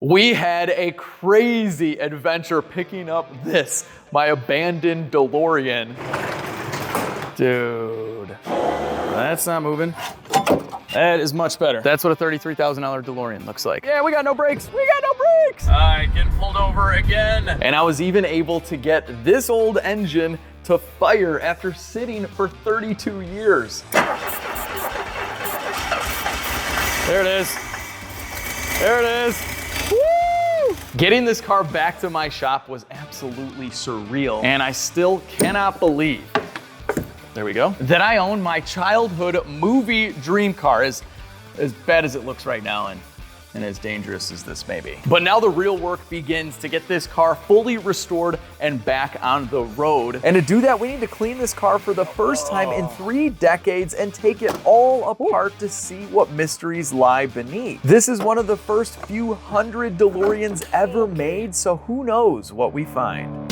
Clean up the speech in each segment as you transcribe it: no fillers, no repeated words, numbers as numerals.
We had a crazy adventure picking up this, my abandoned DeLorean. Dude, that's not moving. That is much better. That's what a $33,000 DeLorean looks like. Yeah, we got no brakes. We got no brakes. All right, getting pulled over again. And I was even able to get this old engine to fire after sitting for 32 years. There it is. There it is. Woo! Getting this car back to my shop was absolutely surreal, and I still cannot believe, there we go, that I own my childhood movie dream car, as bad as it looks right now and as dangerous as this may be. But now the real work begins to get this car fully restored and back on the road. And to do that, we need to clean this car for the first time in 3 decades and take it all apart to see what mysteries lie beneath. This is one of the first few hundred DeLoreans ever made, so who knows what we find.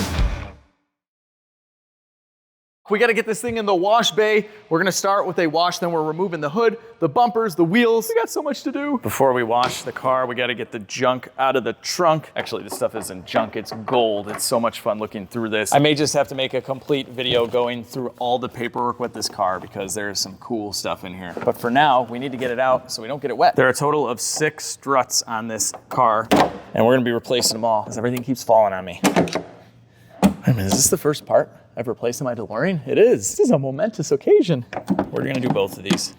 We gotta get this thing in the wash bay. We're gonna start with a wash, then we're removing the hood, the bumpers, the wheels. We got so much to do. Before we wash the car, we gotta get the junk out of the trunk. Actually, this stuff isn't junk, it's gold. It's so much fun looking through this. I may just have to make a complete video going through all the paperwork with this car because there's some cool stuff in here. But for now, we need to get it out so we don't get it wet. There are a total of 6 struts on this car, and we're gonna be replacing them all because everything keeps falling on me. Wait a minute, is this the first part I've replaced in my DeLorean? It is. This is a momentous occasion. We're gonna do both of these.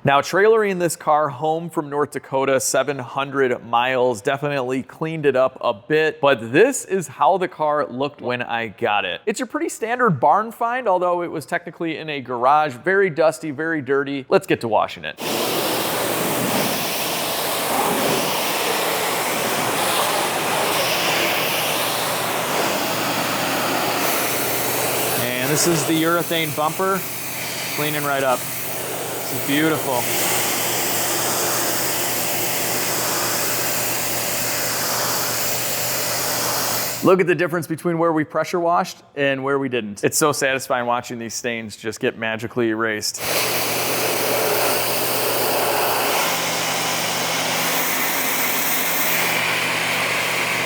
Now, trailering this car home from North Dakota, 700 miles, definitely cleaned it up a bit, but this is how the car looked when I got it. It's your pretty standard barn find, although it was technically in a garage, very dusty, very dirty. Let's get to washing it. This is the urethane bumper, cleaning right up. This is beautiful. Look at the difference between where we pressure washed and where we didn't. It's so satisfying watching these stains just get magically erased.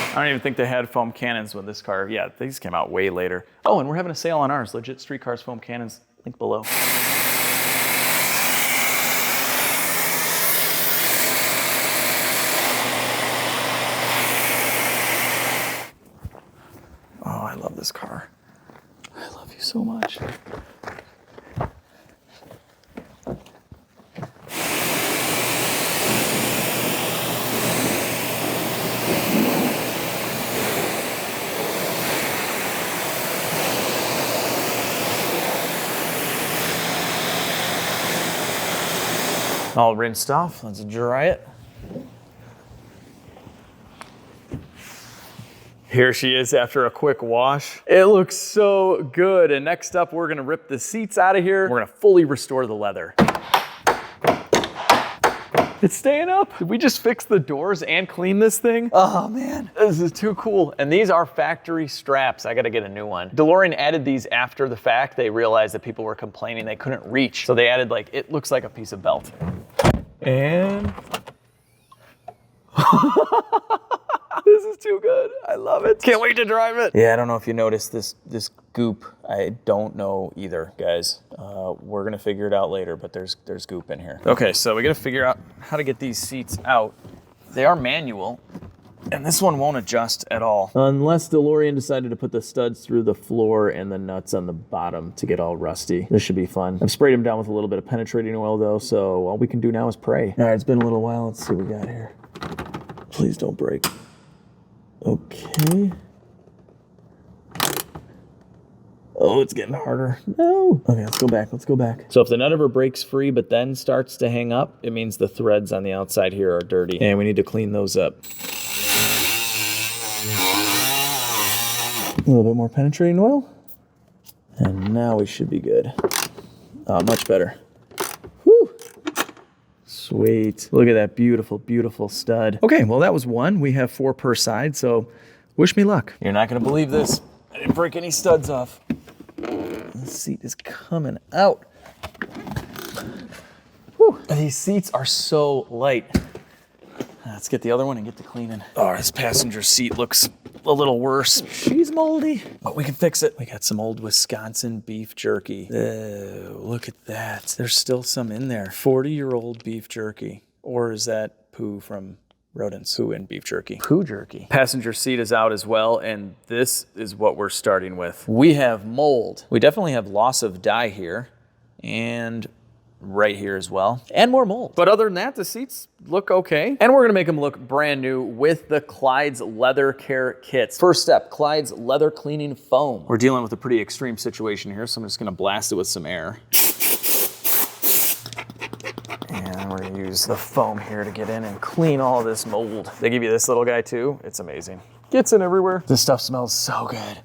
I don't even think they had foam cannons with this car. Yeah, these came out way later. Oh, and we're having a sale on ours. LegitStreetCars foam cannons, link below. Oh, I love this car. I love you so much. All rinsed off, let's dry it. Here she is after a quick wash. It looks so good. And next up, we're gonna rip the seats out of here. We're gonna fully restore the leather. It's staying up. Did we just fix the doors and clean this thing? Oh man, this is too cool. And these are factory straps. I gotta get a new one. DeLorean added these after the fact. They realized that people were complaining they couldn't reach. So they added like, it looks like a piece of belt. And this is too good. I love it. Can't wait to drive it. Yeah, I don't know if you noticed this goop. I don't know either, guys. We're gonna figure it out later, but there's goop in here. Okay, so we gotta figure out how to get these seats out. They are manual, and this one won't adjust at all. Unless DeLorean decided to put the studs through the floor and the nuts on the bottom to get all rusty. This should be fun. I've sprayed them down with a little bit of penetrating oil though, so all we can do now is pray. All right, it's been a little while. Let's see what we got here. Please don't break. Okay. Oh, it's getting harder. No. Okay, let's go back. Let's go back. So if the nut ever breaks free but then starts to hang up, it means the threads on the outside here are dirty and we need to clean those up. A little bit more penetrating oil. And now we should be good. Much better. Whew. Sweet. Look at that beautiful, beautiful stud. Okay, well that was one. We have 4 per side, so wish me luck. You're not gonna believe this. I didn't break any studs off. The seat is coming out. Whew. These seats are so light. let's get the other one and get to cleaning. Oh, this passenger seat looks a little worse. She's moldy, but we can fix it. We got some old Wisconsin beef jerky. Oh, look at that. There's still some in there. 40-year-old beef jerky. Or is that poo from rodents? Poo and beef jerky. Poo jerky. Passenger seat is out as well, and this is what we're starting with. We have mold. We definitely have loss of dye here, and right here as well, and more mold. But other than that, the seats look okay. And we're gonna make them look brand new with the Clyde's Leather Care Kits. First step, Clyde's Leather Cleaning Foam. We're dealing with a pretty extreme situation here, so I'm just gonna blast it with some air. And we're gonna use the foam here to get in and clean all of this mold. They give you this little guy too. It's amazing. Gets in everywhere. This stuff smells so good.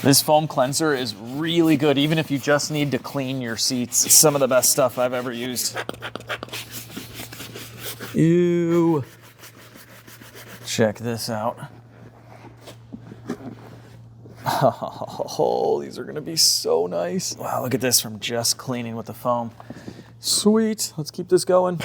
This foam cleanser is really good, even if you just need to clean your seats. It's some of the best stuff I've ever used. Ew. Check this out. Oh, these are gonna be so nice. Wow, look at this from just cleaning with the foam. Sweet, let's keep this going.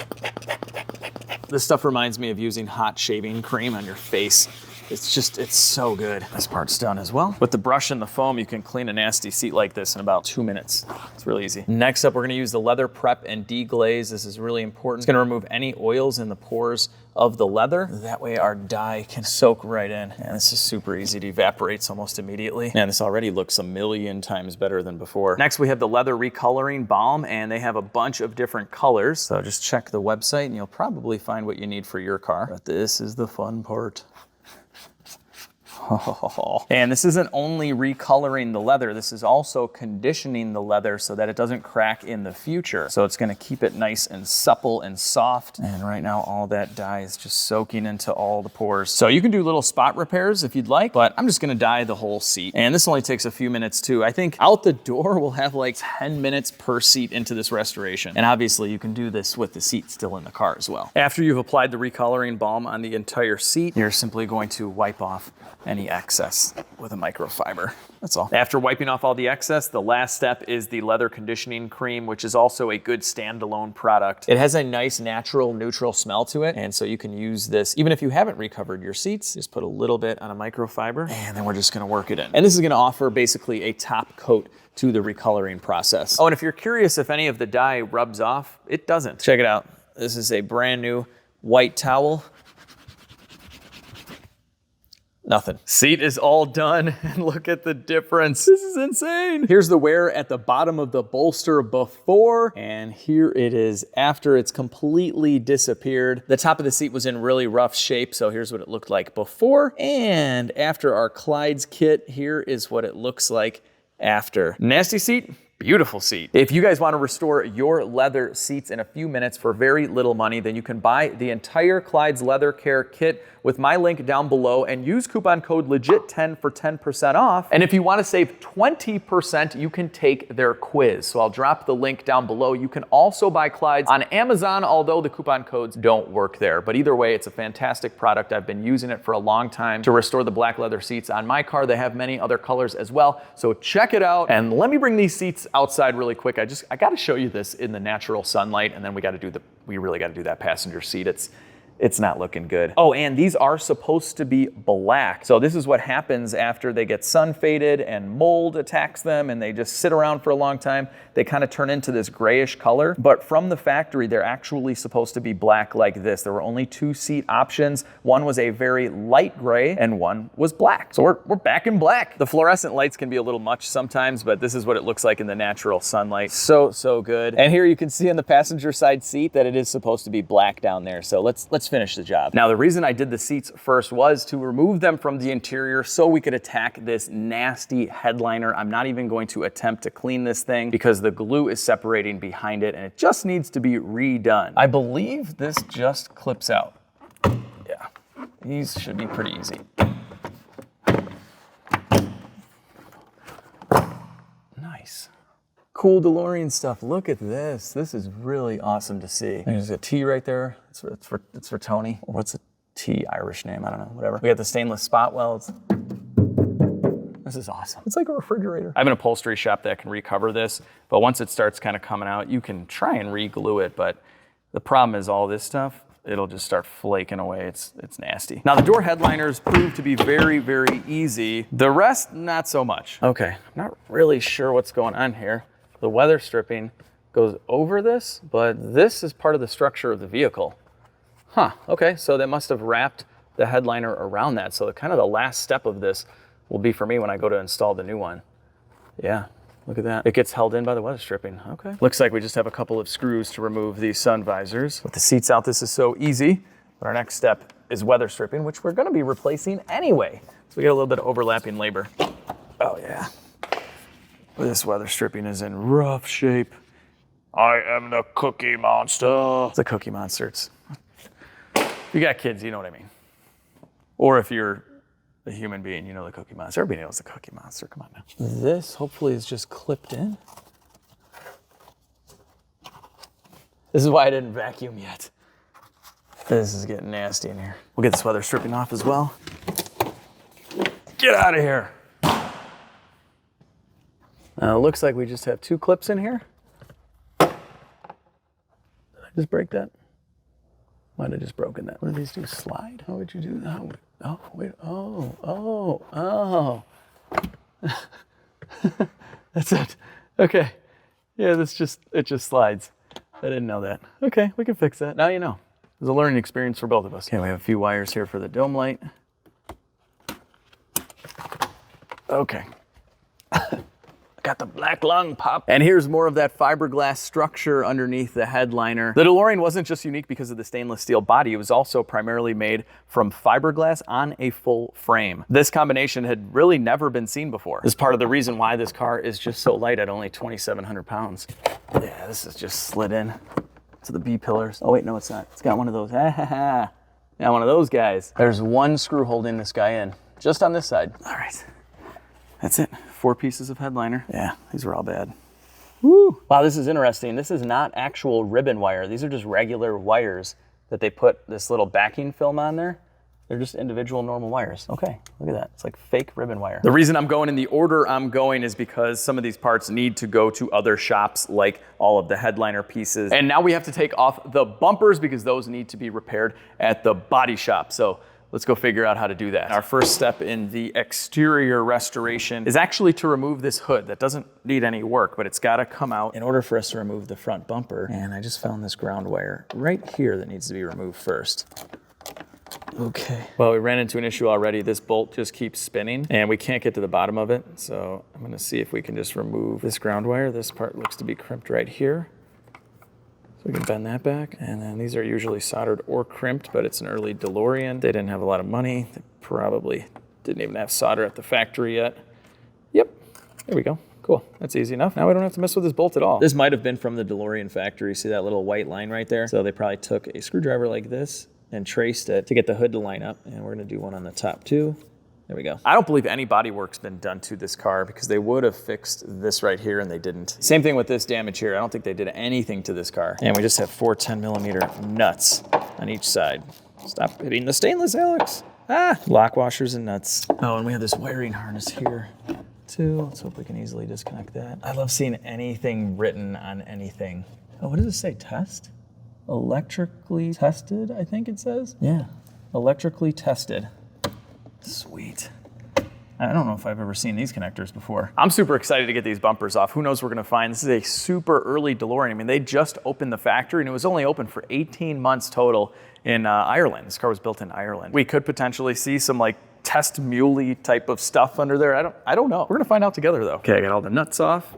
This stuff reminds me of using hot shaving cream on your face. It's so good. This part's done as well. With the brush and the foam, you can clean a nasty seat like this in about 2 minutes. It's really easy. Next up, we're gonna use the leather prep and deglaze. This is really important. It's gonna remove any oils in the pores of the leather. That way our dye can soak right in. And this is super easy. It evaporates almost immediately. And this already looks 1,000,000 times better than before. Next, we have the leather recoloring balm, and they have a bunch of different colors. So just check the website and you'll probably find what you need for your car. But this is the fun part. And this isn't only recoloring the leather, this is also conditioning the leather so that it doesn't crack in the future. So it's gonna keep it nice and supple and soft. And right now all that dye is just soaking into all the pores. So you can do little spot repairs if you'd like, but I'm just gonna dye the whole seat. And this only takes a few minutes too. I think out the door we'll have like 10 minutes per seat into this restoration. And obviously you can do this with the seat still in the car as well. After you've applied the recoloring balm on the entire seat, you're simply going to wipe off any excess with a microfiber. That's all. After wiping off all the excess, the last step is the leather conditioning cream, which is also a good standalone product. It has a nice natural neutral smell to it, and so you can use this even if you haven't recovered your seats. Just put a little bit on a microfiber, and then we're just gonna work it in. And this is gonna offer basically a top coat to the recoloring process. Oh, and if you're curious if any of the dye rubs off, it doesn't. Check it out. This is a brand new white towel. Nothing. Seat is all done, and look at the difference. This is insane. Here's the wear at the bottom of the bolster before, and here it is after it's completely disappeared. The top of the seat was in really rough shape, so here's what it looked like before. And after our Clyde's kit, here is what it looks like after. Nasty seat? Beautiful seat. If you guys want to restore your leather seats in a few minutes for very little money, then you can buy the entire Clyde's Leather Care Kit with my link down below and use coupon code LEGIT10 for 10% off. And if you want to save 20%, you can take their quiz. So I'll drop the link down below. You can also buy Clyde's on Amazon, although the coupon codes don't work there. But either way, it's a fantastic product. I've been using it for a long time to restore the black leather seats on my car. They have many other colors as well. So check it out. And let me bring these seats outside really quick. I got to show you this in the natural sunlight, and then we really got to do that passenger seat. It's not looking good. Oh, and these are supposed to be black. So this is what happens after they get sun faded and mold attacks them and they just sit around for a long time. They kind of turn into this grayish color. But from the factory, they're actually supposed to be black like this. There were only 2 seat options. One was a very light gray and one was black. So we're back in black. The fluorescent lights can be a little much sometimes, but this is what it looks like in the natural sunlight. So good. And here you can see on the passenger side seat that it is supposed to be black down there. So let's finish the job. Now, the reason I did the seats first was to remove them from the interior so we could attack this nasty headliner. I'm not even going to attempt to clean this thing because the glue is separating behind it and it just needs to be redone. I believe this just clips out. Yeah, these should be pretty easy. Nice. Cool DeLorean stuff. Look at this. This is really awesome to see. There's a T right there. It's for Tony. Or what's a T Irish name? I don't know, whatever. We got the stainless spot welds. This This is awesome. It's like a refrigerator. I have an upholstery shop that can recover this, but once it starts kind of coming out, you can try and re-glue it, but the problem is all this stuff, it'll just start flaking away. It's nasty. Now the door headliners prove to be very, very easy. The rest, not so much. Okay, I'm not really sure what's going on here. The weather stripping goes over this, but this is part of the structure of the vehicle. Huh, okay, so they must have wrapped the headliner around that. So kind of the last step of this will be for me when I go to install the new one. Yeah, look at that. It gets held in by the weather stripping. Okay. Looks like we just have a couple of screws to remove these sun visors. With the seats out, this is so easy. But our next step is weather stripping, which we're gonna be replacing anyway. So we get a little bit of overlapping labor. Oh yeah. This weather stripping is in rough shape. I am the Cookie Monster. It's a Cookie Monster. If you got kids, you know what I mean. Or if you're a human being, you know the Cookie Monster. Everybody knows the Cookie Monster. Come on now. This hopefully is just clipped in. This is why I didn't vacuum yet. This is getting nasty in here. We'll get this weather stripping off as well. Get out of here. Now it looks like we just have 2 clips in here. Did I just break that? Might have just broken that. What did these do? Slide? How would you do that? Oh, wait. Oh. That's it. Okay. Yeah, it just slides. I didn't know that. Okay, we can fix that. Now you know. It was a learning experience for both of us. Okay, we have a few wires here for the dome light. Okay. Got the black lung pop. And here's more of that fiberglass structure underneath the headliner. The DeLorean wasn't just unique because of the stainless steel body. It was also primarily made from fiberglass on a full frame. This combination had really never been seen before. This is part of the reason why this car is just so light at only 2,700 pounds. Yeah, this is just slid in to the B pillars. Oh wait, no, it's not. It's got one of those. Yeah, one of those guys. There's 1 screw holding this guy in, just on this side. All right, that's it. 4 pieces of headliner. Yeah, these were all bad. Woo! Wow, this is interesting. This is not actual ribbon wire. These are just regular wires that they put this little backing film on there. They're just individual normal wires. Okay, look at that. It's like fake ribbon wire. The reason I'm going in the order I'm going is because some of these parts need to go to other shops, like all of the headliner pieces. And now we have to take off the bumpers because those need to be repaired at the body shop. So let's go figure out how to do that. Our first step in the exterior restoration is actually to remove this hood. That doesn't need any work, but it's gotta come out in order for us to remove the front bumper. And I just found this ground wire right here that needs to be removed first. Okay. Well, we ran into an issue already. This bolt just keeps spinning and we can't get to the bottom of it. So I'm gonna see if we can just remove this ground wire. This part looks to be crimped right here. We can bend that back. And then these are usually soldered or crimped, but it's an early DeLorean. They didn't have a lot of money. They probably didn't even have solder at the factory yet. Yep, there we go. Cool, that's easy enough. Now we don't have to mess with this bolt at all. This might have been from the DeLorean factory. See that little white line right there? So they probably took a screwdriver like this and traced it to get the hood to line up. And we're gonna do one on the top too. There we go. I don't believe any body work's been done to this car because they would have fixed this right here and they didn't. Same thing with this damage here. I don't think they did anything to this car. And we just have 4 10mm nuts on each side. Stop hitting the stainless, Alex. Ah, lock washers and nuts. Oh, and we have this wiring harness here too. Let's hope we can easily disconnect that. I love seeing anything written on anything. Oh, what does it say? Test? Electrically tested, I think it says. Yeah, electrically tested. Sweet. I don't know if I've ever seen these connectors before. I'm super excited to get these bumpers off. Who knows what we're gonna find. This is a super early DeLorean. I mean, they just opened the factory and it was only open for 18 months total in Ireland. This car was built in Ireland. We could potentially see some like test muley type of stuff under there. I don't know. We're gonna find out together though. Okay, I got all the nuts off.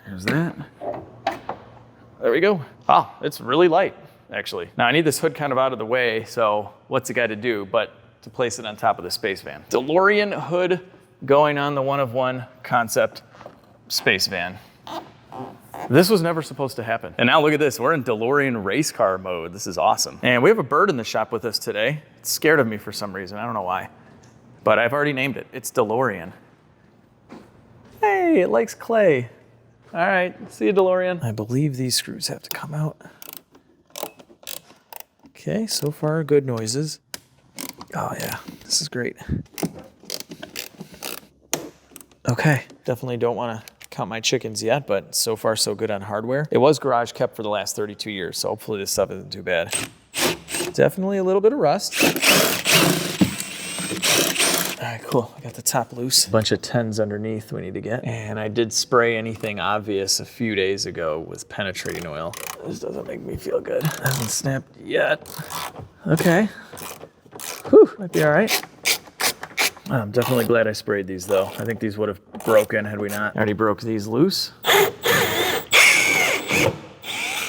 There's that. There we go. Wow, it's really light actually. Now I need this hood kind of out of the way, so what's it got to do? But to place it on top of the space van. DeLorean hood going on the one-of-one concept space van. This was never supposed to happen. And now look at this, we're in DeLorean race car mode. This is awesome. And we have a bird in the shop with us today. It's scared of me for some reason, I don't know why. But I've already named it, it's DeLorean. Hey, it likes clay. All right, see you, DeLorean. I believe these screws have to come out. Okay, so far good noises. Oh yeah, this is great. Okay, definitely don't want to count my chickens yet, but so far so good on hardware. It was garage kept for the last 32 years, so hopefully this stuff isn't too bad. Definitely a little bit of rust. All right, cool. I got the top loose. A bunch of 10s underneath we need to get. And I did spray anything obvious a few days ago with penetrating oil. This doesn't make me feel good. Hasn't snapped yet. Okay. Whew, might be all right. I'm definitely glad I sprayed these though. I think these would have broken had we not. I already broke these loose.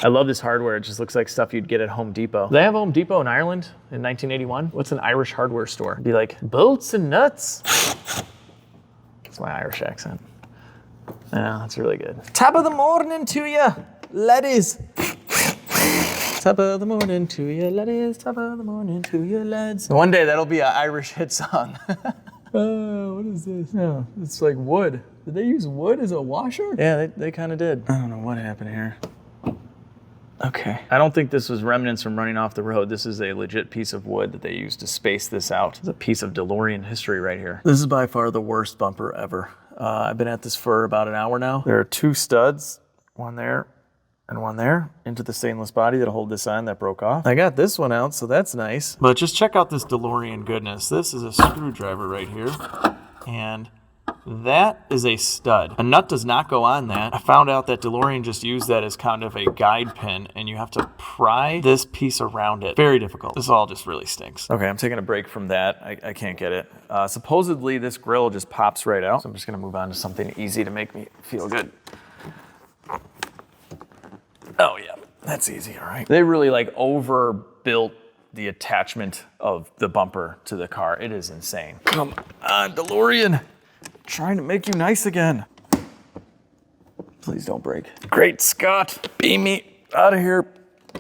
I love this hardware. It just looks like stuff you'd get at Home Depot. They have Home Depot in Ireland in 1981. What's an Irish hardware store? It'd be like bolts and nuts. That's my Irish accent. Yeah, that's really good. Top of the morning to you, laddies. Top of the morning to you, laddies. Top of the morning to you, lads. One day that'll be an Irish hit song. What is this? No, it's like wood. Did they use wood as a washer? Yeah, they kind of did. I don't know what happened here. Okay. I don't think this was remnants from running off the road. This is a legit piece of wood that they used to space this out. It's a piece of DeLorean history right here. This is by far the worst bumper ever. I've been at this for about an hour now. There are 2 studs, one there and one there, into the stainless body that'll hold this on that broke off. I got this one out, so that's nice. But just check out this DeLorean goodness. This is a screwdriver right here, and that is a stud. A nut does not go on that. I found out that DeLorean just used that as kind of a guide pin, and you have to pry this piece around it. Very difficult. This all just really stinks. Okay, I'm taking a break from that. I can't get it. Supposedly this grill just pops right out, so I'm just gonna move on to something easy to make me feel good. Oh yeah, that's easy, all right. They really like overbuilt the attachment of the bumper to the car. It is insane. Come on, DeLorean. Trying to make you nice again. Please don't break. Great Scott, beam me out of here,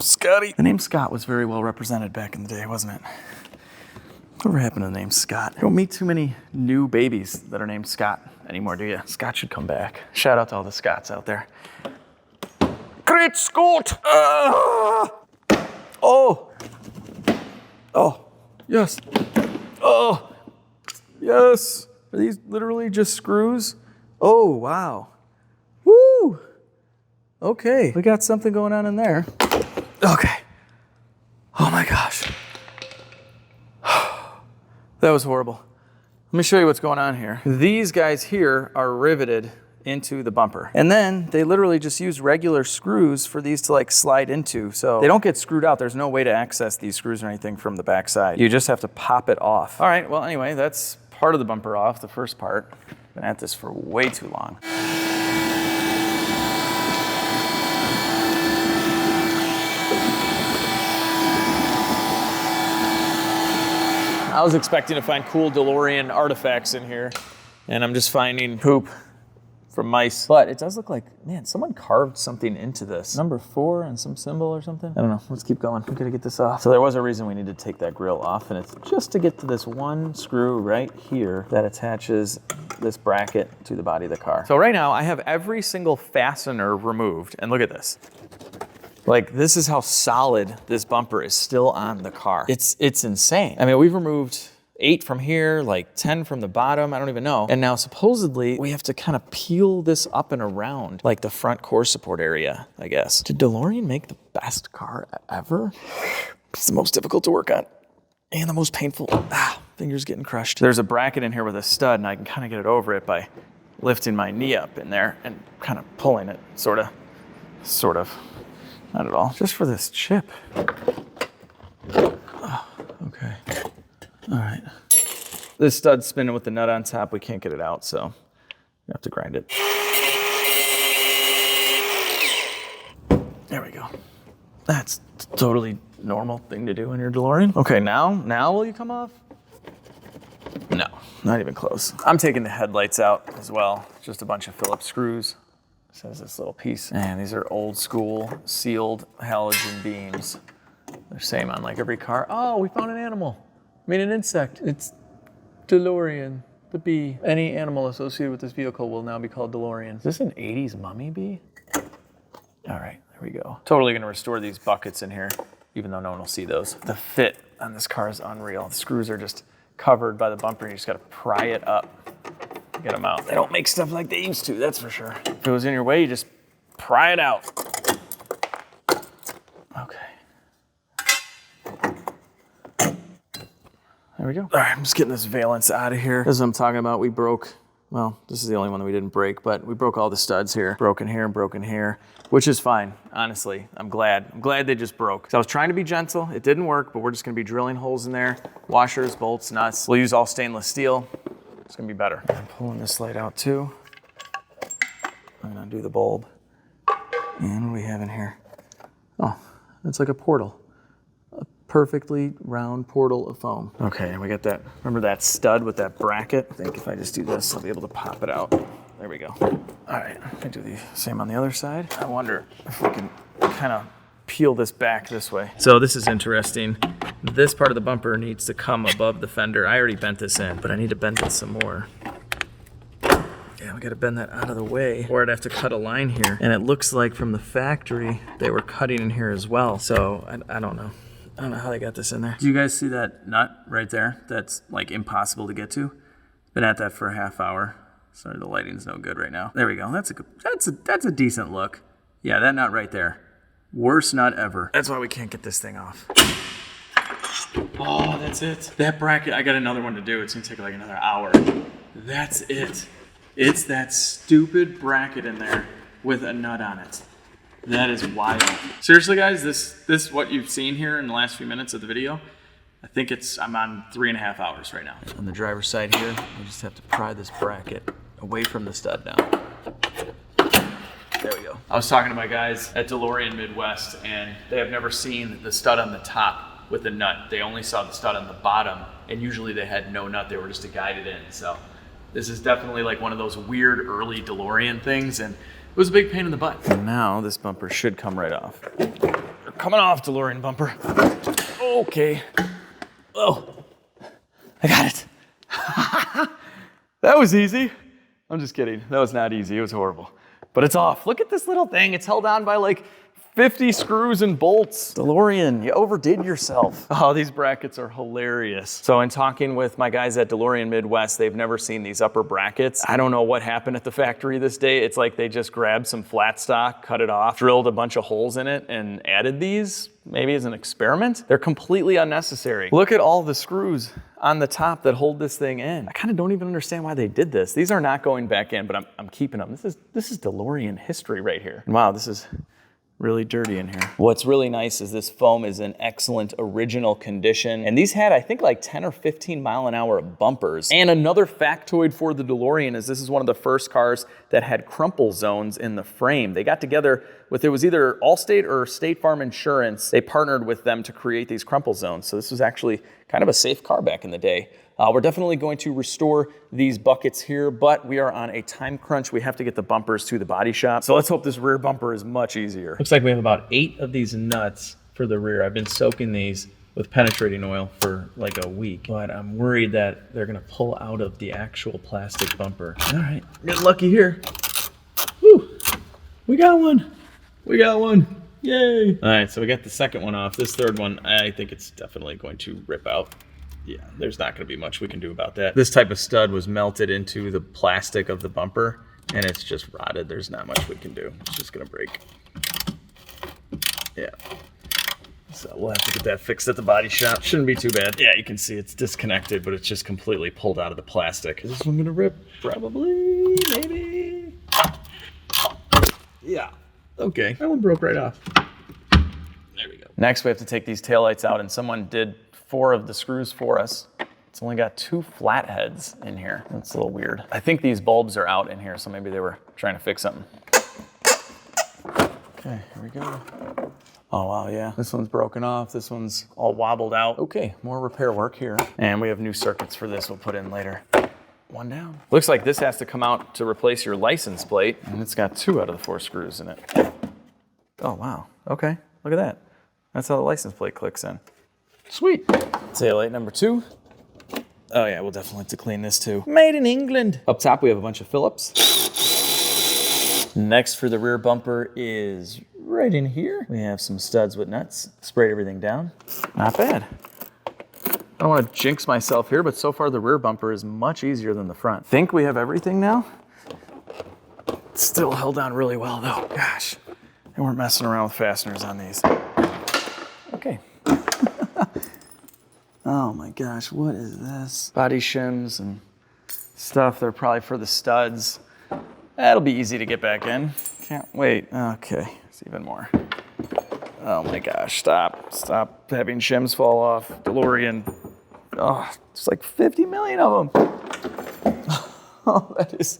Scotty. The name Scott was very well represented back in the day, wasn't it? Whatever happened to the name Scott? You don't meet too many new babies that are named Scott anymore, do you? Scott should come back. Shout out to all the Scotts out there. Great Scott! Oh! Oh, yes. Oh, yes. Are these literally just screws? Oh, wow. Woo! Okay, we got something going on in there. Okay. Oh my gosh. That was horrible. Let me show you what's going on here. These guys here are riveted into the bumper. And then they literally just use regular screws for these to like slide into. So they don't get screwed out. There's no way to access these screws or anything from the backside. You just have to pop it off. All right, well anyway, that's part of the bumper off, the first part. Been at this for way too long. I was expecting to find cool DeLorean artifacts in here, and I'm just finding poop from mice. But it does look like, man, someone carved something into this. Number 4 and some symbol or something. I don't know, let's keep going. I'm gonna get this off. So there was a reason we need to take that grill off, and it's just to get to this one screw right here that attaches this bracket to the body of the car. So right now I have every single fastener removed, and look at this. Like, this is how solid this bumper is still on the car. It's insane. I mean, we've removed 8 from here, like 10 from the bottom, I don't even know. And now supposedly we have to kind of peel this up and around, like the front core support area, I guess. Did DeLorean make the best car ever? It's the most difficult to work on and the most painful. Fingers getting crushed. There's a bracket in here with a stud, and I can kind of get it over it by lifting my knee up in there and kind of pulling it, sort of. Not at all, just for this chip. Oh, okay. All right. This stud's spinning with the nut on top. We can't get it out, so we have to grind it. There we go. That's a totally normal thing to do in your DeLorean. Okay, now will you come off? No, not even close. I'm taking the headlights out as well. Just a bunch of Phillips screws. This has this little piece. And these are old school sealed halogen beams. They're same on like every car. Oh, we found an animal. I mean, an insect. It's DeLorean, the bee. Any animal associated with this vehicle will now be called DeLorean. Is this an 80s mummy bee? All right, there we go. Totally gonna restore these buckets in here, even though no one will see those. The fit on this car is unreal. The screws are just covered by the bumper. You just gotta pry it up. get them out. They don't make stuff like they used to, that's for sure. If it was in your way, you just pry it out. Okay. There we go. All right, I'm just getting this valence out of here. This is what I'm talking about. We broke, well, this is the only one that we didn't break, but we broke all the studs here. Broken here and broken here, which is fine, honestly. I'm glad they just broke. So I was trying to be gentle. It didn't work, but we're just gonna be drilling holes in there. Washers, bolts, nuts. We'll use all stainless steel. It's gonna be better. I'm pulling this light out too. I'm gonna undo the bulb. And what do we have in here? Oh, it's like a portal. A perfectly round portal of foam. Okay, and we got that, remember that stud with that bracket? I think if I just do this, I'll be able to pop it out. There we go. All right, I can do the same on the other side. I wonder if we can kind of peel this back this way. So this is interesting. This part of the bumper needs to come above the fender. I already bent this in, but I need to bend it some more. Yeah, we gotta bend that out of the way, or I'd have to cut a line here. And it looks like from the factory, they were cutting in here as well. So I don't know. I don't know how they got this in there. Do you guys see that nut right there? That's like impossible to get to. Been at that for a half hour. Sorry, the lighting's no good right now. There we go. That's a decent look. Yeah, that nut right there. Worst nut ever. That's why we can't get this thing off. Oh, that's it. That bracket, I got another one to do. It's gonna take like another hour. That's it. It's that stupid bracket in there with a nut on it. That is wild. Seriously, guys, this what you've seen here in the last few minutes of the video. I think I'm on 3.5 hours right now. On the driver's side here, we just have to pry this bracket away from the stud now. There we go. I was talking to my guys at DeLorean Midwest, and they have never seen the stud on the top with the nut. They only saw the stud on the bottom, and usually they had no nut. They were just to guide it in. So this is definitely like one of those weird early DeLorean things, and it was a big pain in the butt. And now this bumper should come right off. They're coming off, DeLorean bumper. Okay. Oh, I got it. That was easy. I'm just kidding. That was not easy. It was horrible. But it's off. Look at this little thing. It's held on by like 50 screws and bolts. DeLorean, you overdid yourself. Oh, these brackets are hilarious. So in talking with my guys at DeLorean Midwest, they've never seen these upper brackets. I don't know what happened at the factory this day. It's like they just grabbed some flat stock, cut it off, drilled a bunch of holes in it, and added these, maybe as an experiment. They're completely unnecessary. Look at all the screws on the top that hold this thing in. I kind of don't even understand why they did this. These are not going back in, but I'm keeping them. This is DeLorean history right here. And wow, this is really dirty in here. What's really nice is this foam is in excellent original condition. And these had, I think, like 10 or 15 mile an hour bumpers. And another factoid for the DeLorean is this is one of the first cars that had crumple zones in the frame. They got together with, it was either Allstate or State Farm Insurance. They partnered with them to create these crumple zones. So this was actually kind of a safe car back in the day. We're definitely going to restore these buckets here, but we are on a time crunch. We have to get the bumpers to the body shop. So let's hope this rear bumper is much easier. Looks like we have about 8 of these nuts for the rear. I've been soaking these with penetrating oil for like a week, but I'm worried that they're gonna pull out of the actual plastic bumper. All right, get lucky here. Woo, we got one. We got one, yay. All right, so we got the second one off. This third one, I think it's definitely going to rip out. Yeah, there's not gonna be much we can do about that. This type of stud was melted into the plastic of the bumper and it's just rotted. There's not much we can do. It's just gonna break. Yeah. So we'll have to get that fixed at the body shop. Shouldn't be too bad. Yeah, you can see it's disconnected, but it's just completely pulled out of the plastic. Is this one gonna rip? Probably, maybe. Yeah, okay. That one broke right off. There we go. Next, we have to take these taillights out, and someone did 4 of the screws for us. It's only got 2 flat heads in here. That's a little weird. I think these bulbs are out in here, so maybe they were trying to fix something. Okay, here we go. Oh wow, yeah. This one's broken off. This one's all wobbled out. Okay, more repair work here. And we have new circuits for this we'll put in later. One down. Looks like this has to come out to replace your license plate, and it's got 2 out of the 4 screws in it. Oh wow, okay, look at that. That's how the license plate clicks in. Sweet. Taillight number 2. Oh yeah, we'll definitely have to clean this too. Made in England. Up top, we have a bunch of Phillips. Next for the rear bumper is right in here. We have some studs with nuts. Sprayed everything down. Not bad. don't want to jinx myself here, but so far the rear bumper is much easier than the front. Think we have everything now? It's still held on really well though, gosh. And we're messing around with fasteners on these. Okay. Oh my gosh, what is this? Body shims and stuff. They're probably for the studs. That'll be easy to get back in. Can't wait. Okay, it's even more. Oh my gosh, stop having shims fall off. DeLorean. Oh, it's like 50 million of them. Oh, that is,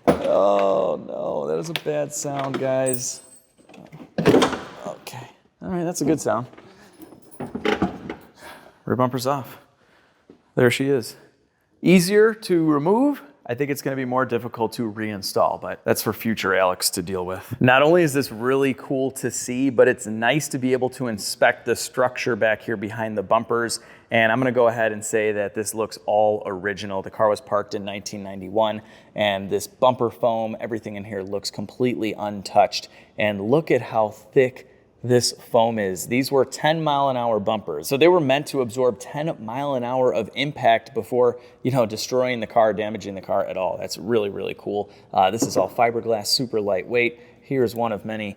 oh no, that is a bad sound, guys. Okay, all right, that's a good sound. Rear bumper's off. There she is. Easier to remove. I think it's gonna be more difficult to reinstall, but that's for future Alex to deal with. Not only is this really cool to see, but it's nice to be able to inspect the structure back here behind the bumpers. And I'm gonna go ahead and say that this looks all original. The car was parked in 1991, and this bumper foam, everything in here looks completely untouched. And look at how thick this foam is. These were 10-mile-an-hour bumpers. So they were meant to absorb 10 mile an hour of impact before, destroying the car, damaging the car at all. That's really, really cool. This is all fiberglass, super lightweight. Here's one of many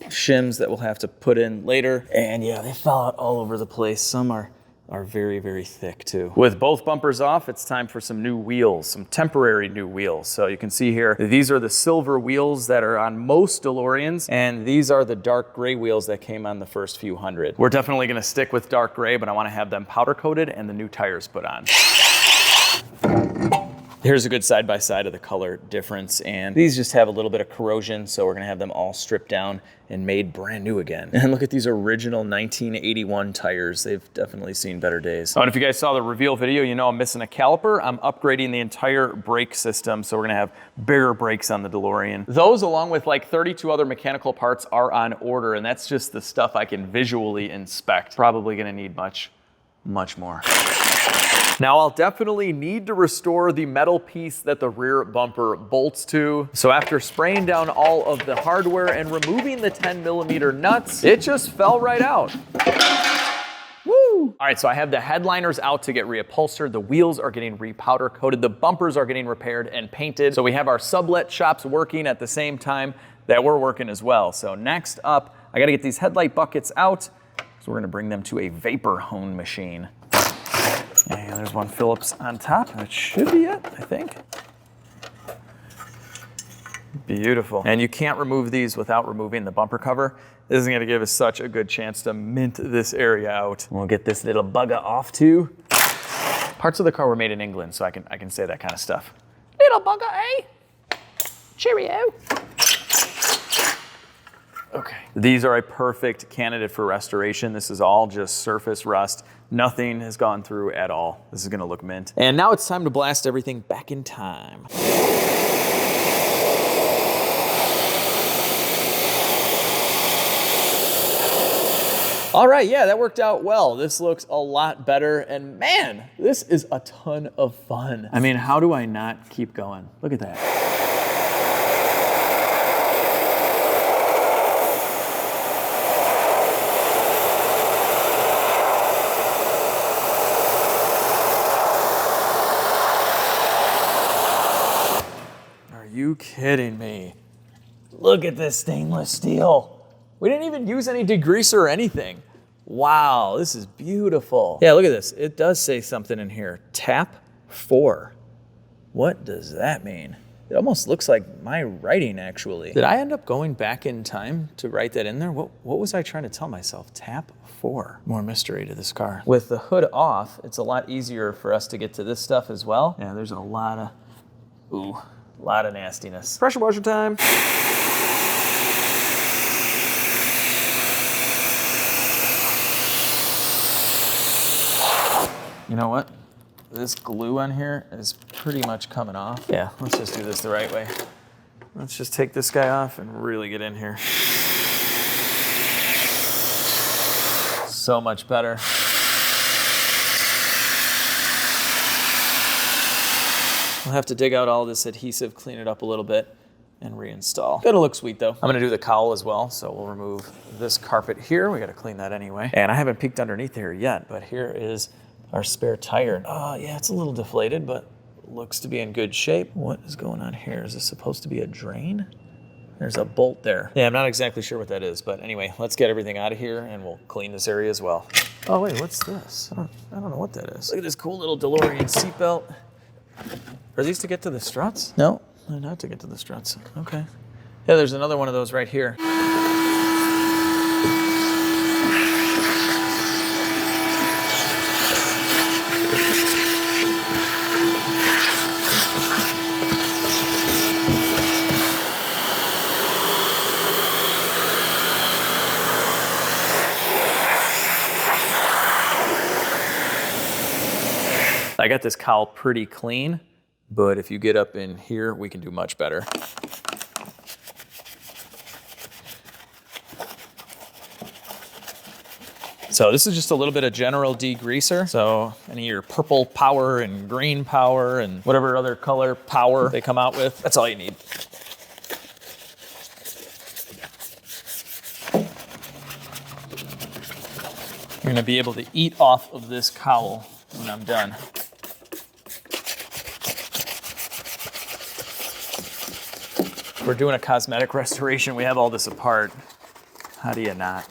shims that we'll have to put in later. And yeah, they fell out all over the place. Some are very, very thick too. With both bumpers off, it's time for some new wheels, some temporary new wheels. So you can see here, these are the silver wheels that are on most DeLoreans, and these are the dark gray wheels that came on the first few hundred. We're definitely gonna stick with dark gray, but I wanna have them powder coated and the new tires put on. Here's a good side-by-side of the color difference, and these just have a little bit of corrosion, so we're gonna have them all stripped down and made brand new again. And look at these original 1981 tires. They've definitely seen better days. Oh, and if you guys saw the reveal video, you know I'm missing a caliper. I'm upgrading the entire brake system, so we're gonna have bigger brakes on the DeLorean. Those, along with like 32 other mechanical parts, are on order, and that's just the stuff I can visually inspect. Probably gonna need much more. Now, I'll definitely need to restore the metal piece that the rear bumper bolts to. So after spraying down all of the hardware and removing the 10mm nuts, it just fell right out. Woo! All right, so I have the headliners out to get reupholstered. The wheels are getting repowder coated. The bumpers are getting repaired and painted. So we have our sublet shops working at the same time that we're working as well. So next up, I gotta get these headlight buckets out. So we're gonna bring them to a vapor hone machine. And there's one Phillips on top. That should be it, I think. Beautiful. And you can't remove these without removing the bumper cover. This is gonna give us such a good chance to mint this area out. We'll get this little bugger off too. Parts of the car were made in England, so I can say that kind of stuff. Little bugger, eh? Cheerio. Okay. These are a perfect candidate for restoration. This is all just surface rust. Nothing has gone through at all. This is gonna look mint. And now it's time to blast everything back in time. All right, yeah, that worked out well. This looks a lot better, and man, this is a ton of fun. I mean, how do I not keep going? Look at that. Are you kidding me? Look at this stainless steel. We didn't even use any degreaser or anything. Wow, this is beautiful. Yeah, look at this. It does say something in here. Tap 4. What does that mean? It almost looks like my writing, actually. Did I end up going back in time to write that in there? What was I trying to tell myself? Tap 4. More mystery to this car. With the hood off, it's a lot easier for us to get to this stuff as well. Yeah, there's a lot of nastiness. Pressure washer time. You know what? This glue on here is pretty much coming off. Yeah, let's just do this the right way. Let's just take this guy off and really get in here. So much better. We'll have to dig out all this adhesive, clean it up a little bit, and reinstall. It'll look sweet though. I'm gonna do the cowl as well, so we'll remove this carpet here. We gotta clean that anyway. And I haven't peeked underneath here yet, but here is our spare tire. Yeah, it's a little deflated, but looks to be in good shape. What is going on here? Is this supposed to be a drain? There's a bolt there. Yeah, I'm not exactly sure what that is, but anyway, let's get everything out of here and we'll clean this area as well. Oh wait, what's this? I don't know what that is. Look at this cool little DeLorean seatbelt. Are these to get to the struts? No, they're not to get to the struts. Okay. Yeah, there's another one of those right here. I got this cowl pretty clean, but if you get up in here, we can do much better. So this is just a little bit of general degreaser. So any of your purple power and green power and whatever other color power they come out with, that's all you need. You're gonna be able to eat off of this cowl when I'm done. We're doing a cosmetic restoration. We have all this apart. How do you not?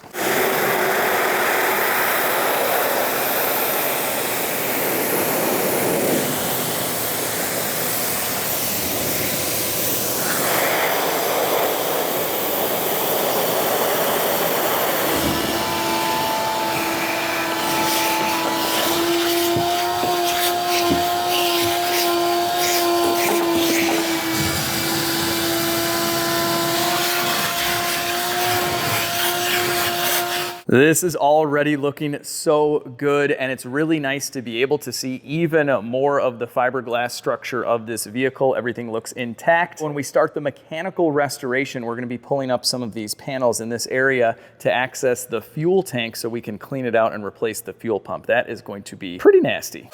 This is already looking so good, and it's really nice to be able to see even more of the fiberglass structure of this vehicle. Everything looks intact. When we start the mechanical restoration, we're going to be pulling up some of these panels in this area to access the fuel tank so we can clean it out and replace the fuel pump. That is going to be pretty nasty.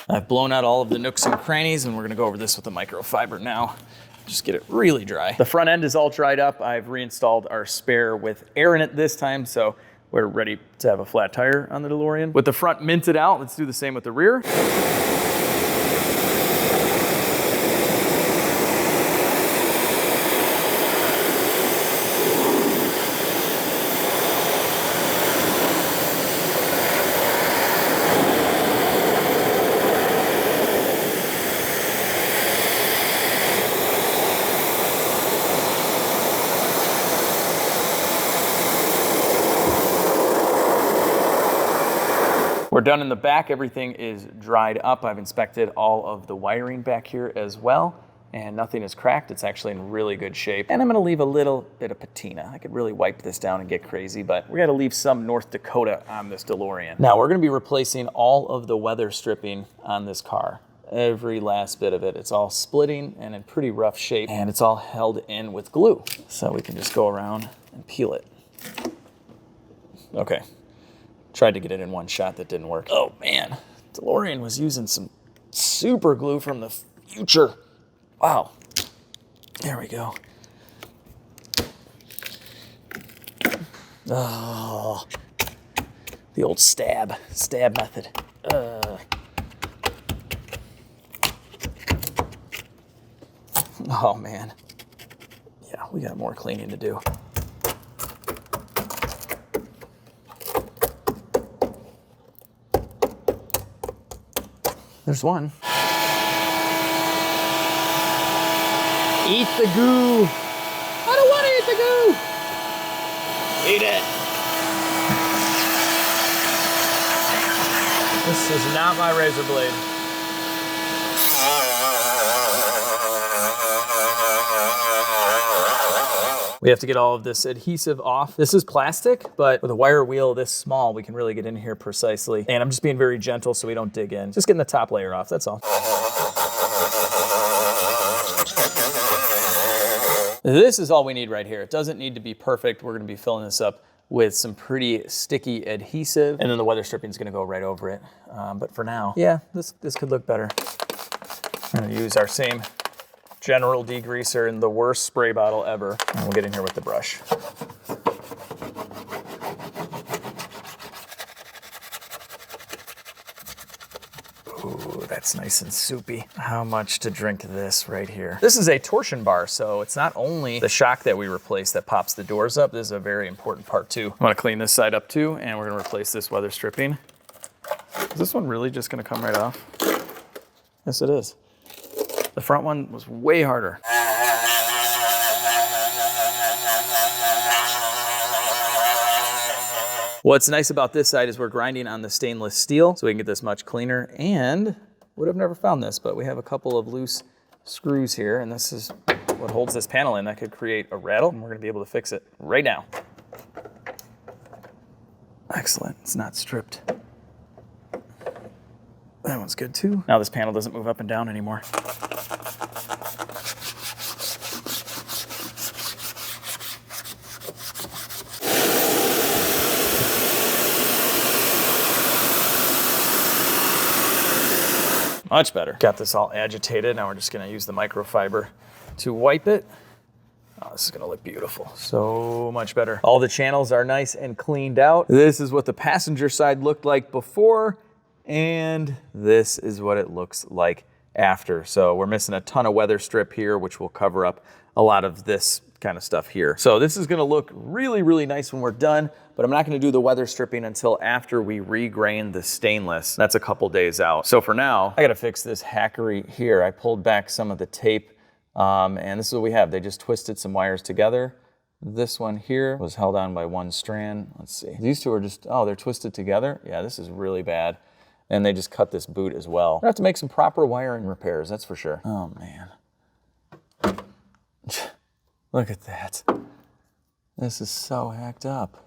I've blown out all of the nooks and crannies, and we're gonna go over this with a microfiber now. Just get it really dry. The front end is all dried up. I've reinstalled our spare with air in it this time, so we're ready to have a flat tire on the DeLorean. With the front minted out, let's do the same with the rear. We're done in the back. Everything is dried up. I've inspected all of the wiring back here as well, and nothing is cracked. It's actually in really good shape. And I'm gonna leave a little bit of patina. I could really wipe this down and get crazy, but we gotta leave some North Dakota on this DeLorean. Now we're gonna be replacing all of the weather stripping on this car. Every last bit of it. It's all splitting and in pretty rough shape, and it's all held in with glue. So we can just go around and peel it. Okay. Tried to get it in one shot, that didn't work. Oh man, DeLorean was using some super glue from the future. Wow, there we go. Oh, the old stab method. Oh man, yeah, we got more cleaning to do. There's one. Eat the goo. I don't want to eat the goo. Eat it. This is not my razor blade. We have to get all of this adhesive off. This is plastic, but with a wire wheel this small, we can really get in here precisely. And I'm just being very gentle so we don't dig in. Just getting the top layer off, that's all. This is all we need right here. It doesn't need to be perfect. We're gonna be filling this up with some pretty sticky adhesive, and then the weather stripping is gonna go right over it. But for now, yeah, this could look better. I'm gonna use our same General degreaser in the worst spray bottle ever. And we'll get in here with the brush. Ooh, that's nice and soupy. How much to drink this right here? This is a torsion bar, so it's not only the shock that we replace that pops the doors up. This is a very important part too. I'm gonna clean this side up too, and we're gonna replace this weather stripping. Is this one really just gonna come right off? Yes, it is. The front one was way harder. What's nice about this side is we're grinding on the stainless steel, so we can get this much cleaner, and would have never found this, but we have a couple of loose screws here, and this is what holds this panel in. That could create a rattle, and we're gonna be able to fix it right now. Excellent, it's not stripped. That one's good too. Now this panel doesn't move up and down anymore. Much better. Got this all agitated. Now we're just gonna use the microfiber to wipe it. Oh, this is gonna look beautiful. So much better. All the channels are nice and cleaned out. This is what the passenger side looked like before, and this is what it looks like after. So we're missing a ton of weather strip here, which will cover up a lot of this kind of stuff here. So this is gonna look really, really nice when we're done, but I'm not gonna do the weather stripping until after we regrain the stainless. That's a couple days out. So for now, I gotta fix this hackery here. I pulled back some of the tape, and this is what we have. They just twisted some wires together. This one here was held on by one strand. Let's see. These two are just, oh, they're twisted together. Yeah, this is really bad. And they just cut this boot as well. I have to make some proper wiring repairs, that's for sure. Oh man. Look at that. This is so hacked up.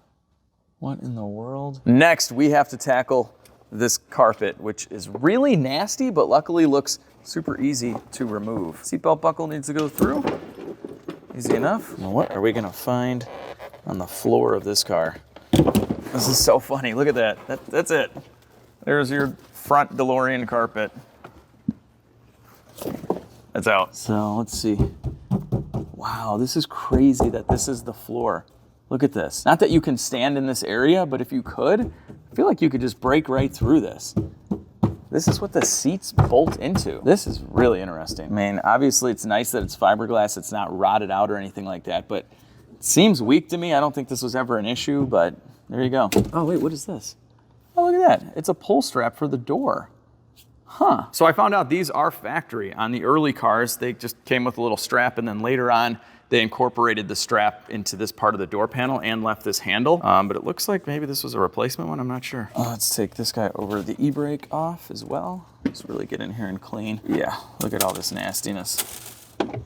What in the world? Next, we have to tackle this carpet, which is really nasty, but luckily looks super easy to remove. Seatbelt buckle needs to go through. Easy enough. Now what are we gonna find on the floor of this car? This is so funny, look at that. That's it. There's your front DeLorean carpet. That's out. So let's see. Wow, this is crazy that this is the floor. Look at this. Not that you can stand in this area, but if you could, I feel like you could just break right through this. This is what the seats bolt into. This is really interesting. I mean, obviously it's nice that it's fiberglass, it's not rotted out or anything like that, but it seems weak to me. I don't think this was ever an issue, but there you go. Oh wait, what is this? Oh, look at that. It's a pull strap for the door. Huh. So I found out these are factory. On the early cars, they just came with a little strap, and then later on, they incorporated the strap into this part of the door panel and left this handle. But it looks like maybe this was a replacement one, I'm not sure. Let's take this guy over the e-brake off as well. Let's really get in here and clean. Yeah, look at all this nastiness. We'll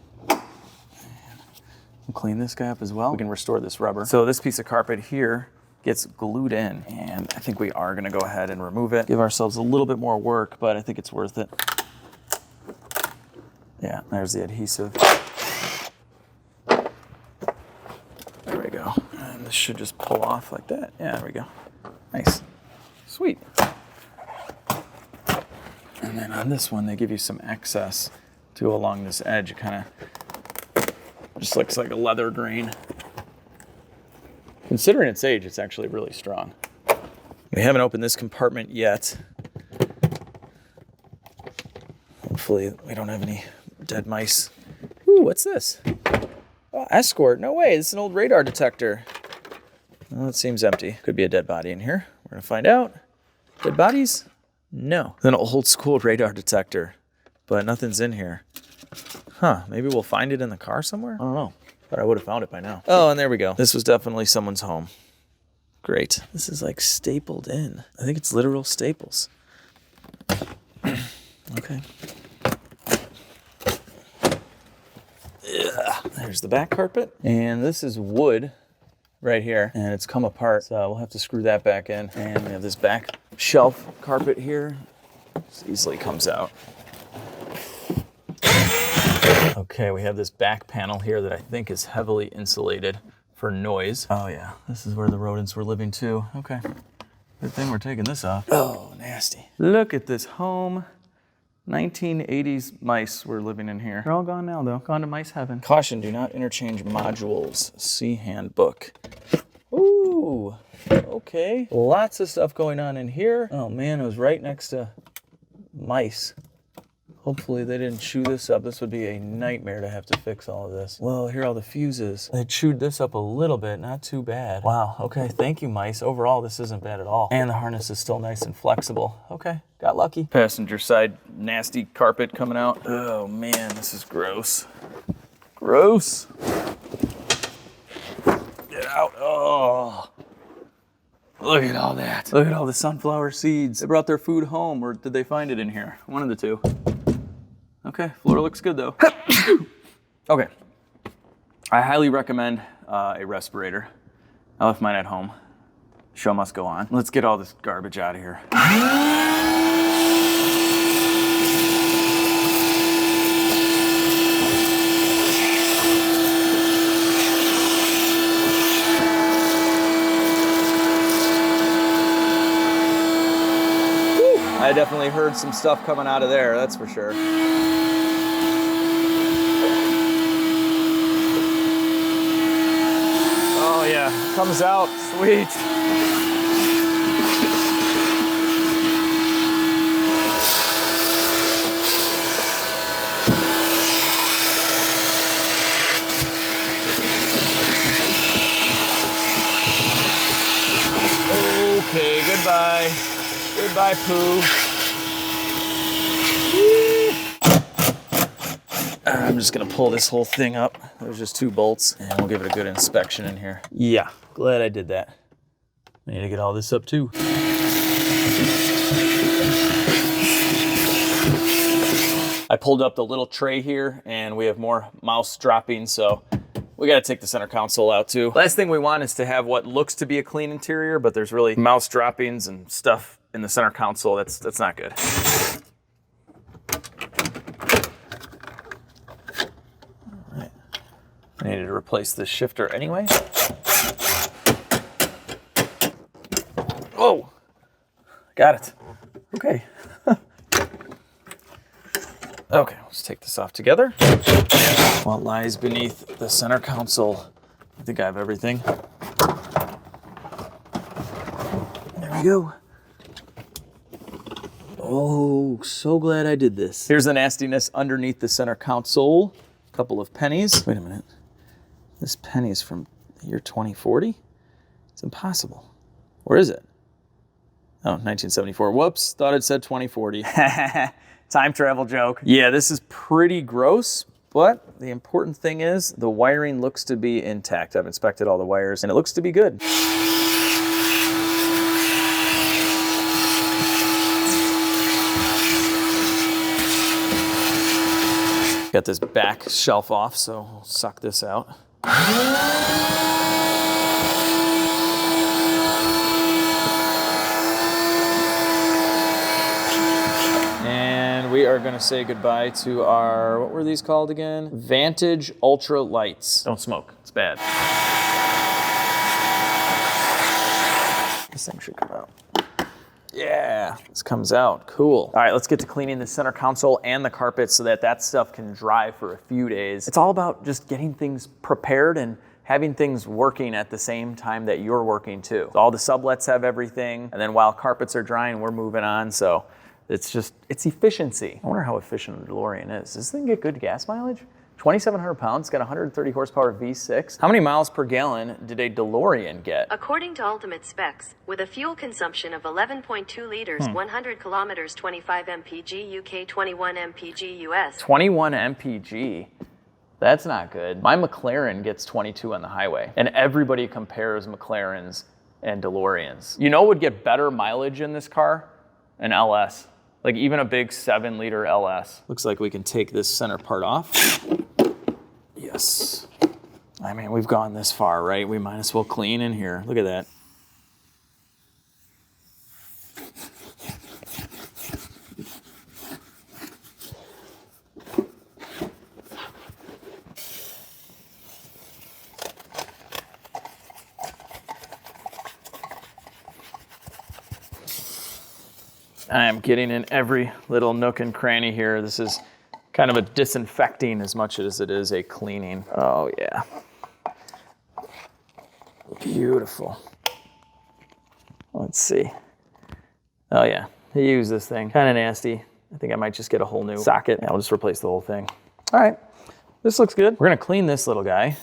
clean this guy up as well. We can restore this rubber. So this piece of carpet here gets glued in, and I think we are gonna go ahead and remove it. Give ourselves a little bit more work, but I think it's worth it. Yeah, there's the adhesive. There we go. And this should just pull off like that. Yeah, there we go. Nice. Sweet. And then on this one, they give you some excess to go along this edge. It kind of just looks like a leather grain. Considering its age, it's actually really strong. We haven't opened this compartment yet. Hopefully we don't have any dead mice. Ooh, what's this? Oh, escort, no way, this is an old radar detector. Well, it seems empty. Could be a dead body in here. We're gonna find out. Dead bodies? No. An old school radar detector, but nothing's in here. Huh, maybe we'll find it in the car somewhere? I don't know. But I would have found it by now. Oh, and there we go. This was definitely someone's home. Great. This is like stapled in. I think it's literal staples. Okay. Yeah. There's the back carpet. And this is wood right here. And it's come apart. So we'll have to screw that back in. And we have this back shelf carpet here. This easily comes out. Okay, we have this back panel here that I think is heavily insulated for noise. Oh yeah, this is where the rodents were living too. Okay, good thing we're taking this off. Oh, nasty. Look at this home. 1980s mice were living in here. They're all gone now though. Gone to mice heaven. Caution, do not interchange modules. See handbook. Ooh, okay. Lots of stuff going on in here. Oh man, it was right next to mice. Hopefully they didn't chew this up. This would be a nightmare to have to fix all of this. Well, here are all the fuses. They chewed this up a little bit, not too bad. Wow, okay, thank you, mice. Overall, this isn't bad at all. And the harness is still nice and flexible. Okay, got lucky. Passenger side, nasty carpet coming out. Oh man, this is gross. Gross. Get out, oh. Look at all that. Look at all the sunflower seeds. They brought their food home, or did they find it in here? One of the two. Okay, floor looks good though. Okay, I highly recommend a respirator. I left mine at home. Show must go on. Let's get all this garbage out of here. I definitely heard some stuff coming out of there, that's for sure. Oh yeah, comes out, sweet. Okay, goodbye. Goodbye, poo. I'm just gonna pull this whole thing up. There's just 2 bolts, and we'll give it a good inspection in here. Yeah, glad I did that. I need to get all this up too. I pulled up the little tray here, and we have more mouse droppings, so we gotta take the center console out too. Last thing we want is to have what looks to be a clean interior, but there's really mouse droppings and stuff in the center console. That's not good. All right. I needed to replace this shifter anyway. Oh, got it. Okay. Okay, let's take this off together. What lies beneath the center console? I think I have everything. There we go. Oh, so glad I did this. Here's the nastiness underneath the center console. A couple of pennies. Wait a minute. This penny is from the year 2040? It's impossible. Where is it? Oh, 1974. Whoops, thought it said 2040. Time travel joke. Yeah, this is pretty gross, but the important thing is the wiring looks to be intact. I've inspected all the wires and it looks to be good. Got this back shelf off, so we'll suck this out. And we are gonna say goodbye to our, what were these called again? Vantage Ultra Lights. Don't smoke, it's bad. This thing should come out. Yeah, this comes out, cool. All right, let's get to cleaning the center console and the carpet so that that stuff can dry for a few days. It's all about just getting things prepared and having things working at the same time that you're working too. So all the sublets have everything, and then while carpets are drying, we're moving on, so it's efficiency. I wonder how efficient a DeLorean is. Does this thing get good gas mileage? 2,700 pounds, got 130 horsepower V6. How many miles per gallon did a DeLorean get? According to ultimate specs, with a fuel consumption of 11.2 liters, 100 kilometers, 25 mpg UK, 21 mpg US. 21 mpg. That's not good. My McLaren gets 22 on the highway, and everybody compares McLarens and DeLoreans. You know what would get better mileage in this car? An LS. Like even a big 7-liter LS. Looks like we can take this center part off. Yes. I mean, we've gone this far, right? We might as well clean in here. Look at that. I am getting in every little nook and cranny here. This is kind of a disinfecting as much as it is a cleaning. Oh yeah. Beautiful. Let's see. Oh yeah, he used this thing. Kind of nasty. I think I might just get a whole new socket. I'll just replace the whole thing. All right, this looks good. We're gonna clean this little guy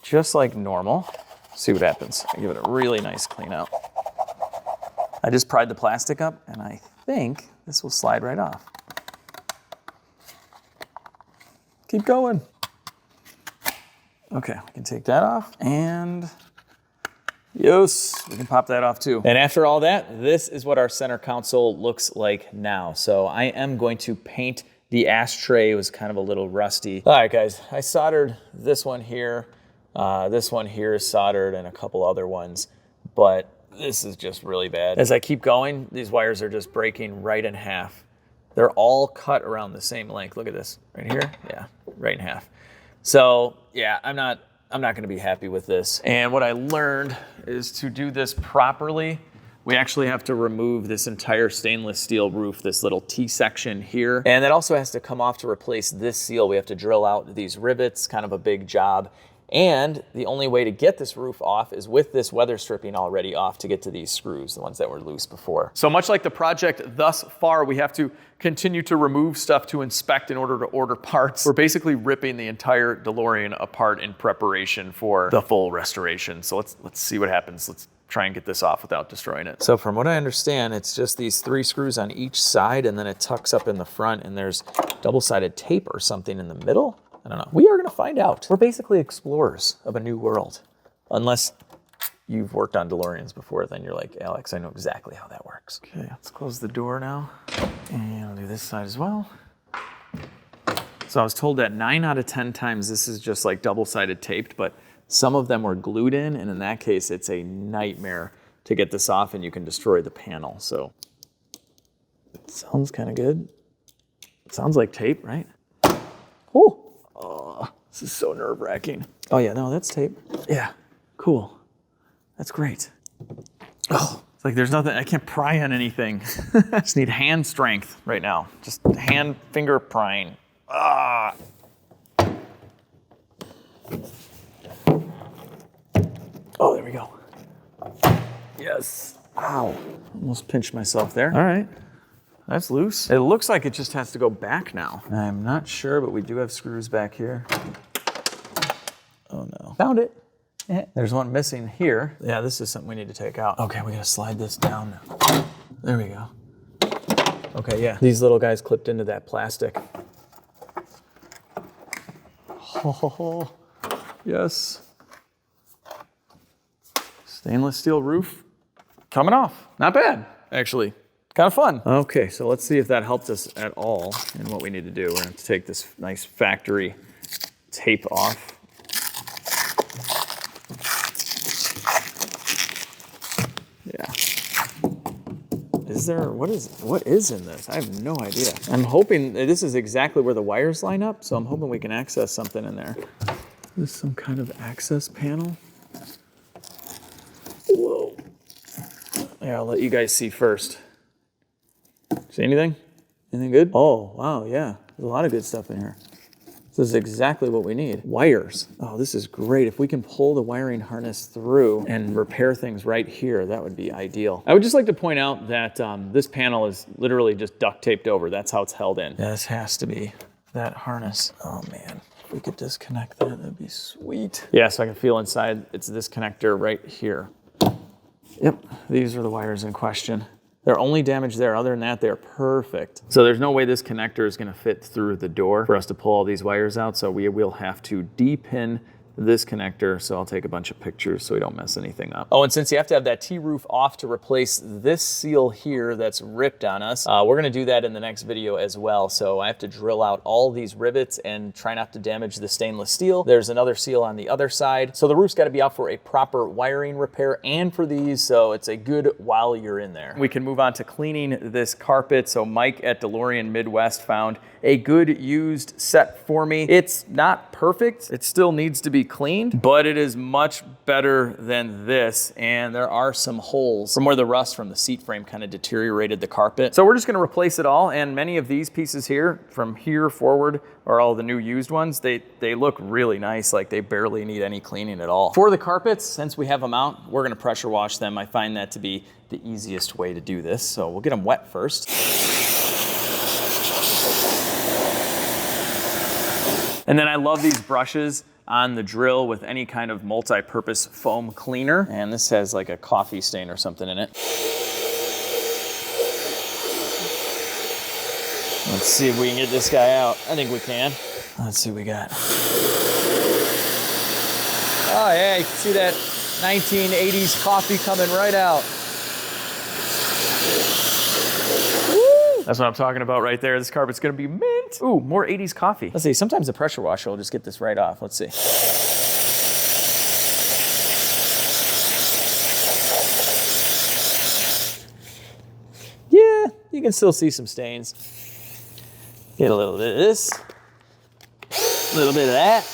just like normal. See what happens. I give it a really nice clean out. I just pried the plastic up and I think this will slide right off. Keep going. Okay, we can take that off and yes, we can pop that off too. And after all that, this is what our center console looks like now. So I am going to paint the ashtray. It was kind of a little rusty. All right, guys, I soldered this one here. This one here is soldered and a couple other ones, but this is just really bad. As I keep going, these wires are just breaking right in half. They're all cut around the same length. Look at this right here. Yeah, right in half. So yeah, I'm not gonna be happy with this. And what I learned is to do this properly, we actually have to remove this entire stainless steel roof, this little T-section here. And that also has to come off to replace this seal. We have to drill out these rivets, kind of a big job. And the only way to get this roof off is with this weather stripping already off to get to these screws, the ones that were loose before. So much like the project thus far, we have to continue to remove stuff to inspect in order to order parts. We're basically ripping the entire DeLorean apart in preparation for the full restoration. So let's see what happens. Let's try and get this off without destroying it. So from what I understand, it's just these 3 screws on each side and then it tucks up in the front and there's double-sided tape or something in the middle. I don't know. We are gonna find out. We're basically explorers of a new world. Unless you've worked on DeLoreans before, then you're like, Alex, I know exactly how that works. Okay, let's close the door now. And I'll do this side as well. So I was told that 9 out of 10 times this is just like double-sided taped, but some of them were glued in, and in that case, it's a nightmare to get this off and you can destroy the panel. So it sounds kind of good. It sounds like tape, right? Oh. Oh, this is so nerve-wracking. Oh yeah, no, that's tape. Yeah, cool. That's great. Oh, it's like there's nothing, I can't pry on anything. I just need hand strength right now. Just hand finger prying. Ah. Oh, there we go. Yes. Ow, almost pinched myself there. All right. That's loose. It looks like it just has to go back now. I'm not sure, but we do have screws back here. Oh no. Found it. There's one missing here. Yeah, this is something we need to take out. Okay, we gotta slide this down now. There we go. Okay, yeah. These little guys clipped into that plastic. Oh, yes. Stainless steel roof coming off. Not bad, actually. Kind of fun. Okay, so let's see if that helped us at all in what we need to do. We're gonna have to take this nice factory tape off. Yeah. Is there, what is in this? I have no idea. I'm hoping this is exactly where the wires line up, so I'm hoping we can access something in there. Is this some kind of access panel? Whoa. Yeah, I'll let you guys see first. See anything? Anything good? Oh, wow, yeah. There's a lot of good stuff in here. This is exactly what we need. Wires. Oh, this is great. If we can pull the wiring harness through and repair things right here, that would be ideal. I would just like to point out that this panel is literally just duct taped over. That's how it's held in. This has to be that harness. Oh man, if we could disconnect that, that'd be sweet. Yeah, so I can feel inside, it's this connector right here. Yep, these are the wires in question. They're only damaged there. Other than that, they're perfect. So there's no way this connector is gonna fit through the door for us to pull all these wires out. So we will have to de-pin this connector. So I'll take a bunch of pictures so we don't mess anything up. Oh, and since you have to have that T-roof off to replace this seal here that's ripped on us, we're gonna do that in the next video as well. So I have to drill out all these rivets and try not to damage the stainless steel. There's another seal on the other side. So the roof's gotta be out for a proper wiring repair and for these, so it's a good while you're in there. We can move on to cleaning this carpet. So Mike at DeLorean Midwest found a good used set for me. It's not perfect. It still needs to be cleaned, but it is much better than this. And there are some holes from where the rust from the seat frame kind of deteriorated the carpet. So we're just gonna replace it all. And many of these pieces here, from here forward, are all the new used ones. They look really nice, like they barely need any cleaning at all. For the carpets, since we have them out, we're gonna pressure wash them. I find that to be the easiest way to do this. So we'll get them wet first. And then I love these brushes on the drill with any kind of multi-purpose foam cleaner. And this has like a coffee stain or something in it. Let's see if we can get this guy out. I think we can. Let's see what we got. Oh yeah, you can see that 1980s coffee coming right out. Woo! That's what I'm talking about right there. This carpet's gonna be mint. Ooh, more 80s coffee. Let's see, sometimes the pressure washer will just get this right off. Let's see. Yeah, you can still see some stains. Get a little bit of this, a little bit of that.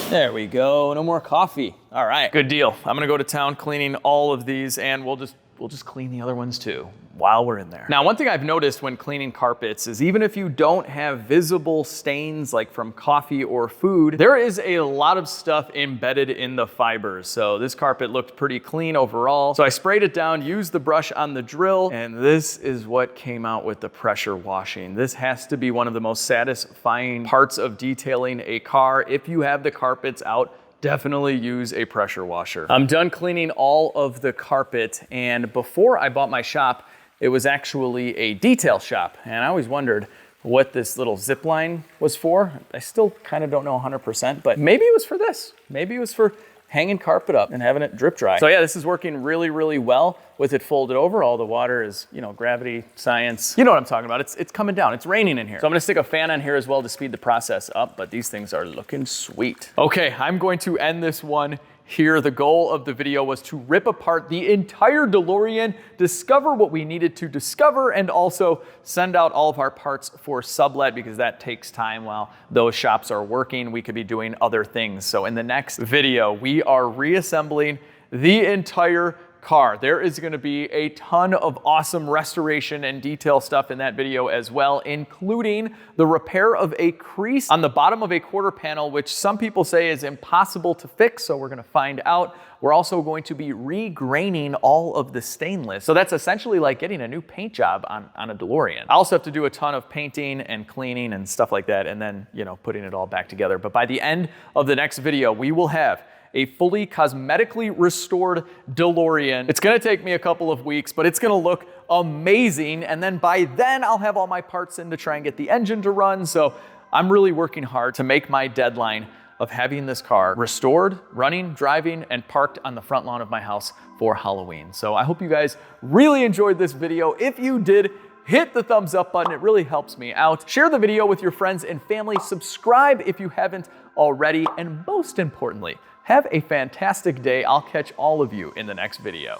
There we go, no more coffee. All right, good deal. I'm gonna go to town cleaning all of these, and we'll just clean the other ones too while we're in there. Now, one thing I've noticed when cleaning carpets is even if you don't have visible stains like from coffee or food, there is a lot of stuff embedded in the fibers. So this carpet looked pretty clean overall. So I sprayed it down, used the brush on the drill, and this is what came out with the pressure washing. This has to be one of the most satisfying parts of detailing a car. If you have the carpets out, definitely use a pressure washer. I'm done cleaning all of the carpet, and before I bought my shop, it was actually a detail shop, and I always wondered what this little zip line was for. I still kind of don't know 100%, but maybe it was for this. Maybe it was for hanging carpet up and having it drip dry. So yeah, this is working really, really well with it folded over. All the water is, you know, gravity, science. You know what I'm talking about. It's coming down. It's raining in here. So I'm gonna stick a fan on here as well to speed the process up, but these things are looking sweet. Okay, I'm going to end this one here. The goal of the video was to rip apart the entire DeLorean, discover what we needed to discover, and also send out all of our parts for sublet because that takes time while those shops are working. We could be doing other things. So in the next video, we are reassembling the entire car. There is going to be a ton of awesome restoration and detail stuff in that video as well, including the repair of a crease on the bottom of a quarter panel, which some people say is impossible to fix, so we're going to find out. We're also going to be regraining all of the stainless. So that's essentially like getting a new paint job on a DeLorean. I also have to do a ton of painting and cleaning and stuff like that, and then, you know, putting it all back together. But by the end of the next video, we will have a fully cosmetically restored DeLorean. It's gonna take me a couple of weeks, but it's gonna look amazing. And then by then I'll have all my parts in to try and get the engine to run. So I'm really working hard to make my deadline of having this car restored, running, driving, and parked on the front lawn of my house for Halloween. So I hope you guys really enjoyed this video. If you did, hit the thumbs up button. It really helps me out. Share the video with your friends and family. Subscribe if you haven't already. And most importantly, have a fantastic day. I'll catch all of you in the next video.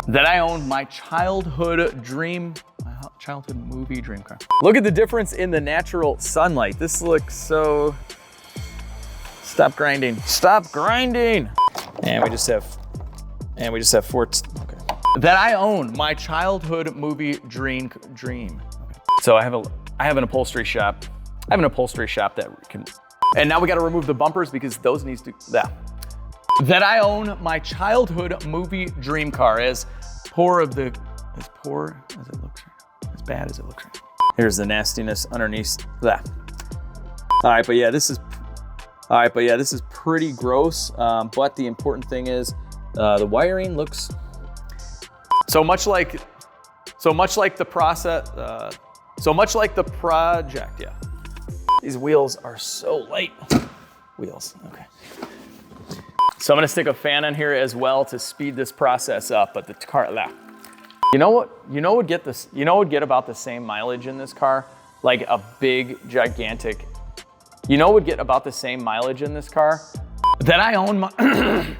That I own my childhood movie dream car. Look at the difference in the natural sunlight. This looks so... Stop grinding. Stop grinding! And we just have four... Okay. That I own my childhood movie dream. Okay. So I have an upholstery shop. I have an upholstery shop that can... And now we gotta remove the bumpers because those needs to... That I own my childhood movie dream car as poor as it looks, as bad as it looks. Here's the nastiness underneath that. All right, but yeah, this is pretty gross. But the important thing is the wiring looks so much like the project. Yeah, these wheels are so light. Wheels, okay. So I'm gonna stick a fan in here as well to speed this process up, but the car, You know what would get this, you know what would get about the same mileage in this car? Like a big, gigantic, you know what would get about the same mileage in this car? That I own my,